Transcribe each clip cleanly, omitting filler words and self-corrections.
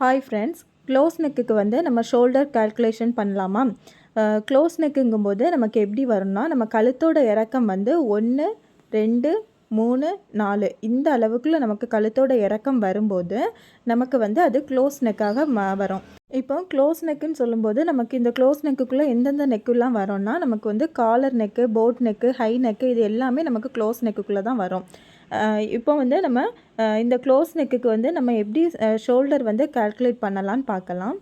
Hi friends, close நெக்குக்கு வந்து நம்ம shoulder calculation பண்ணலாமா? க்ளோஸ் நெக்குங்கும்போது நமக்கு எப்படி வரும்னா, நம்ம கழுத்தோட இறக்கம் வந்து 1, 2, 3, 4 இந்த அளவுக்குள்ள நமக்கு கழுத்தோட இறக்கம் வரும்போது நமக்கு வந்து அது க்ளோஸ் நெக்காக வரும். இப்போ க்ளோஸ் நெக்குன்னு சொல்லும்போது நமக்கு இந்த க்ளோஸ் நெக்குக்குள்ளே எந்தெந்த நெக்குலாம் வரும்னா, நமக்கு வந்து collar neck, boat neck, high neck இது எல்லாமே நமக்கு க்ளோஸ் நெக்குக்குள்ளே தான் வரும். இப்போ வந்து நம்ம இந்த க்ளோஸ் நெக்குக்கு வந்து நம்ம எப்படி ஷோல்டர் வந்து கால்குலேட் பண்ணலான்னு பார்க்கலாம்.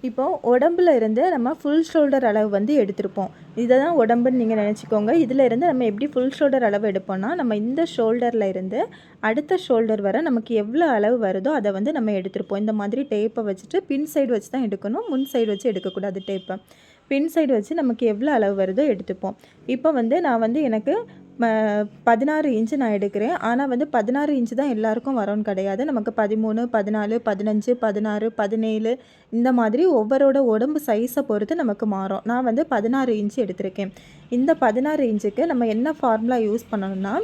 இப்போ உடம்புல இருந்து நம்ம ஃபுல் ஷோல்டர் அளவு வந்து எடுத்திருப்போம். இதை தான் உடம்புன்னு நீங்கள் நினச்சிக்கோங்க. இதில் இருந்து நம்ம எப்படி ஃபுல் ஷோல்டர் அளவு எடுப்போம்னா, நம்ம இந்த ஷோல்டரில் இருந்து அடுத்த ஷோல்டர் வர நமக்கு எவ்வளோ அளவு வருதோ அதை வந்து நம்ம எடுத்திருப்போம். இந்த மாதிரி டேப்பை வச்சுட்டு பின் சைடு வச்சு தான் எடுக்கணும், முன் சைடு வச்சு எடுக்கக்கூடாது டேப்பை. பின் சைடு வச்சு நமக்கு எவ்வளோ அளவு வருதோ எடுத்துப்போம். இப்போ வந்து நான் வந்து எனக்கு 16 இன்ச்சு நான் எடுக்கிறேன். ஆனால் வந்து 16 இன்ச்சு தான் எல்லாருக்கும் வரும்னு கிடையாது. நமக்கு 13, 14, 15, 16, 17 இந்த மாதிரி ஒவ்வொருவரோட உடம்பு சைஸை பொறுத்து நமக்கு மாறும். நான் வந்து 16 இன்ச்சு எடுத்திருக்கேன். இந்த 16 இன்ச்சுக்கு நம்ம என்ன ஃபார்முலா யூஸ் பண்ணணும்னா,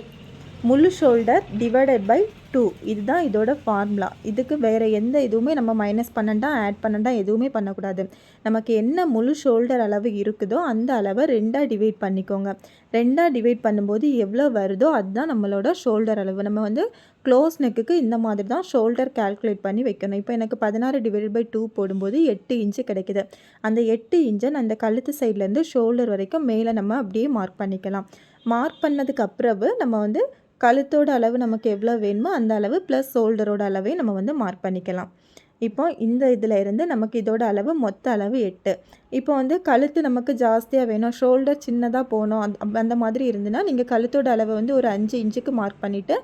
முழு ஷோல்டர் டிவைடட் பை 2 இதுதான் இதோட ஃபார்முலா. இதுக்கு வேறு எந்த இதுவுமே நம்ம மைனஸ் பண்ணண்டா ஆட் பண்ணண்டா எதுவுமே பண்ணக்கூடாது. நமக்கு என்ன முழு ஷோல்டர் அளவு இருக்குதோ அந்த அளவை 2ஆக டிவைட் பண்ணிக்கோங்க. 2ஆக டிவைட் பண்ணும்போது எவ்வளோ வருதோ அதுதான் நம்மளோட ஷோல்டர் அளவு. நம்ம வந்து க்ளோஸ் நெக்குக்கு இந்த மாதிரி தான் ஷோல்டர் கால்குலேட் பண்ணி வைக்கணும். இப்போ எனக்கு 16 டிவைடட் பை 2 போடும்போது 8 இன்ச்சு கிடைக்குது. அந்த 8 இன்ச்சை நான் அந்த கழுத்து சைட்லேருந்து ஷோல்டர் வரைக்கும் மேலே நம்ம அப்படியே மார்க் பண்ணிக்கலாம். மார்க் பண்ணதுக்கு அப்புறவு நம்ம வந்து கழுத்தோட அளவு நமக்கு எவ்வளோ வேணுமோ அந்த அளவு ப்ளஸ் ஷோல்டரோட அளவே நம்ம வந்து மார்க் பண்ணிக்கலாம். இப்போ இந்த இதில் இருந்து நமக்கு இதோட அளவு மொத்த அளவு 8. இப்போ வந்து கழுத்து நமக்கு ஜாஸ்தியாக வேணும், ஷோல்டர் சின்னதாக போகணும் அந்த மாதிரி இருந்துன்னா நீங்கள் கழுத்தோட அளவை வந்து ஒரு 5 இன்ச்சுக்கு மார்க் பண்ணிவிட்டு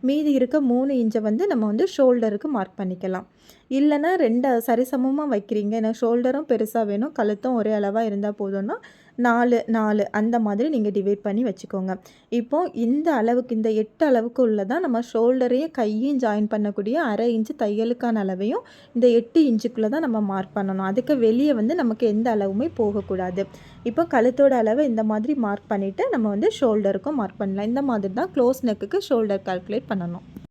மீதி இருக்க 3 இன்ச்சை வந்து நம்ம வந்து ஷோல்டருக்கு மார்க் பண்ணிக்கலாம். இல்லைன்னா 2 சரிசமமாக வைக்கிறீங்க, ஏன்னா ஷோல்டரும் பெருசாக வேணும் கழுத்தும் ஒரே அளவாக இருந்தால் போதும்னா 4, 4 அந்த மாதிரி நீங்கள் டிவைட் பண்ணி வச்சுக்கோங்க. இப்போது இந்த அளவுக்கு இந்த 8 அளவுக்கு உள்ளதான் நம்ம ஷோல்டரையும் கையும் ஜாயின் பண்ணக்கூடிய 1/2 இன்ச்சு தையலுக்கான அளவையும் இந்த 8 இன்ச்சுக்குள்ளே தான் நம்ம மார்க் பண்ணணும். அதுக்கு வெளியே வந்து நமக்கு எந்த அளவுமே போகக்கூடாது. இப்போ கழுத்தோட அளவை இந்த மாதிரி மார்க் பண்ணிவிட்டு நம்ம வந்து ஷோல்டருக்கும் மார்க் பண்ணலாம். இந்த மாதிரி தான் க்ளோஸ் நெக்குக்கு ஷோல்டர் கால்குலேட் பண்ணணும்.